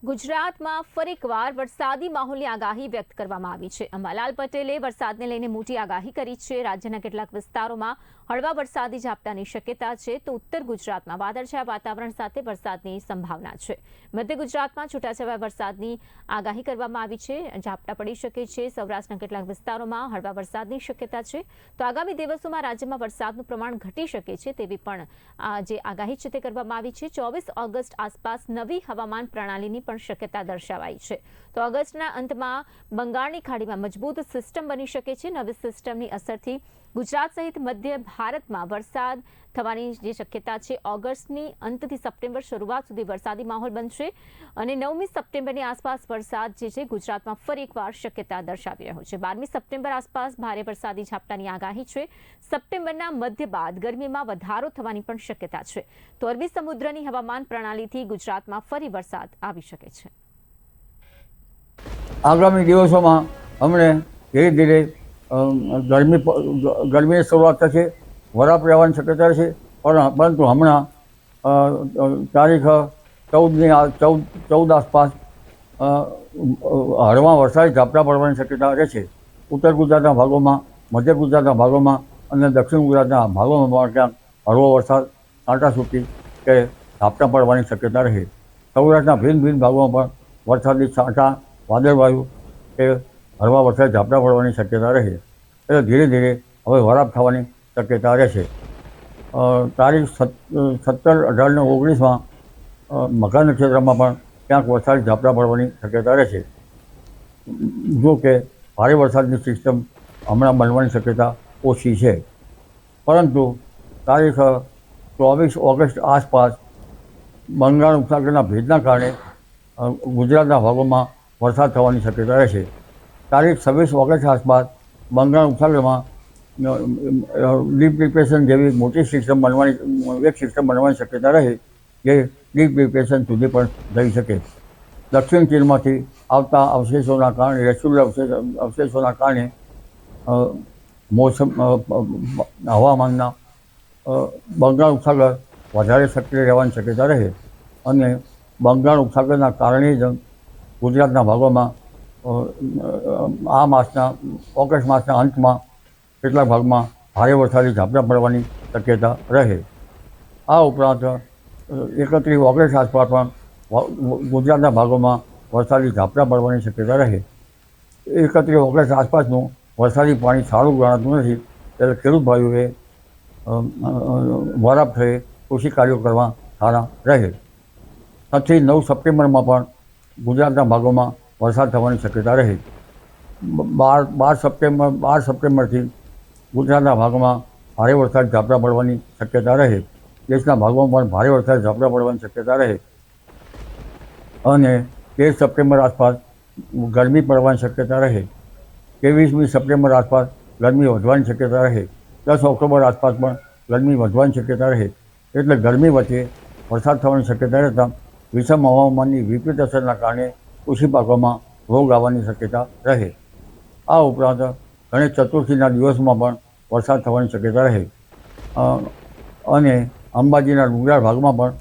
ગુજરાતમાં ફરી એકવાર વરસાદી માહોલની આગાહી વ્યક્ત કરવામાં આવી છે। અંબાલાલ પટેલે વરસાદને લઈને મોટી આગાહી કરી છે। રાજ્યના કેટલાક વિસ્તારોમાં હળવા વરસાદી ઝાપટાની શક્યતા છે, તો ઉત્તર ગુજરાતમાં વાદળછાયા વાતાવરણ સાથે વરસાદની સંભાવના છે। મધ્ય ગુજરાતમાં છૂટાછવાયા વરસાદની આગાહી કરવામાં આવી છે। ઝાપટા પડી શકે છે। સૌરાષ્ટ્રના કેટલાક વિસ્તારોમાં હળવા વરસાદની શક્યતા છે, તો આગામી દિવસોમાં રાજ્યમાં વરસાદનું પ્રમાણ ઘટી શકે છે તેવી પણ જે આગાહી છે તે કરવામાં આવી છે। 24 ઓગસ્ટ આસપાસ નવી હવામાન પ્રણાલીની શક્યતા દર્શાવાઈ છે, તો ઓગસ્ટના અંતમાં બંગાળની ખાડીમાં મજબૂત સિસ્ટમ બની શકે છે। નવી સિસ્ટમની અસરથી ગુજરાત સહિત મધ્ય ભારતમાં વરસાદ થવાની જે શક્યતા છે, ઓગસ્ટની અંતથી સપ્ટેમ્બર શરૂઆત સુધી વરસાદી માહોલ બનશે અને 9મી સપ્ટેમ્બરની આસપાસ વરસાદ જે છે ગુજરાતમાં ફરી એકવાર શક્યતા દર્શાવી રહ્યો છે। 12મી સપ્ટેમ્બર આસપાસ ભારે વરસાદી ઝાપટાની આગાહી છે। સપ્ટેમ્બરના મધ્ય બાદ ગરમીમાં વધારો થવાની પણ શક્યતા છે, તો અરબી સમુદ્રની હવામાન પ્રણાલીથી ગુજરાતમાં ફરી વરસાદ આવી શકે છે। આગામી દિવસોમાં અમને ધીરે ધીરે ગરમીની શરૂઆત થશે, વરાપ રહેવાની શક્યતા છે, પરંતુ હમણાં તારીખ 14 આસપાસ હળવા વરસાદી ઝાપટા પડવાની શક્યતા રહેશે। ઉત્તર ગુજરાતના ભાગોમાં, મધ્ય ગુજરાતના ભાગોમાં અને દક્ષિણ ગુજરાતના ભાગોમાં પણ ક્યાંક હળવો વરસાદ, છાંટાછૂટી કે ઝાપટા પડવાની શક્યતા રહે। સૌરાષ્ટ્રના ભિન્ન ભાગોમાં પણ વરસાદી છાંટા, વાદળવાયુ કે હળવા વરસાદ ઝાપટા પડવાની શક્યતા રહે। એટલે ધીરે ધીરે હવે વરાપ થવાની શક્યતા રહેશે। તારીખ 17, 18 અને 19માં મઘા નક્ષત્રમાં પણ ક્યાંક વરસાદી ઝાપટા પડવાની શક્યતા રહેશે। જો કે ભારે વરસાદની સિસ્ટમ હમણાં બનવાની શક્યતા ઓછી છે, પરંતુ તારીખ 24 ઓગસ્ટ આસપાસ બંગાળ ઉપસાગરના ભેજના કારણે ગુજરાતના ભાગોમાં વરસાદ થવાની શક્યતા રહેશે। તારીખ 26 ઓગસ્ટ આસપાસ બંગાળ ઉપસાગરમાં ડીપ ડિપ્રેશન જેવી મોટી સિસ્ટમ બનવાની શક્યતા રહે, જે ડીપ ડિપ્રેશન સુધી પણ જઈ શકે। દક્ષિણ ચીનમાંથી આવતા અવશેષોના કારણે, રેસ્યુલર અવશેષોના કારણે હવામાનના બંગાળ ઉપસાગર વધારે સક્રિય રહેવાની શક્યતા રહે અને બંગાળ ઉપસાગરના કારણે જ ગુજરાતના ભાગોમાં ઓગસ્ટ માસના અંતમાં કેટલાક ભાગમાં ભારે વરસાદી ઝાપટા પડવાની શક્યતા રહે। આ ઉપરાંત 31 ઓગસ્ટ આસપાસ પણ ગુજરાતના ભાગોમાં વરસાદી ઝાપટા પડવાની શક્યતા રહે। 31 ઓગસ્ટ આસપાસનું વરસાદી પાણી સારું ગણાતું નથી, ત્યારે ખેડૂત ભાઈઓએ વરાપ થયે કૃષિ કાર્યો કરવા સારા રહે। 7થી 9 સપ્ટેમ્બરમાં પણ ગુજરાતના ભાગોમાં વરસાદ થવાની શક્યતા રહે। 12 સપ્ટેમ્બરથી ગુજરાતના ભાગોમાં ભારે વરસાદ ઝાપટા પડવાની શક્યતા રહે। દેશના ભાગોમાં પણ ભારે વરસાદ ઝાપટા પડવાની શક્યતા રહે અને 13 સપ્ટેમ્બર આસપાસ ગરમી પડવાની શક્યતા રહે। 23મી સપ્ટેમ્બર આસપાસ ગરમી વધવાની શક્યતા રહે। 10 ઓક્ટોબર આસપાસ પણ ગરમી વધવાની શક્યતા રહે। એટલે ગરમી વચ્ચે વરસાદ થવાની શક્યતા રહેતા વિષમ હવામાનની વિપરીત અસરના કારણે કૃષિ પાકોમાં રોગ આવવાની શક્યતા રહે। આ ઉપરાંત ગણેશ ચતુર્થીના દિવસોમાં પણ વરસાદ થવાની શક્યતા રહે અને અંબાજીના ડુંગરાળ ભાગમાં પણ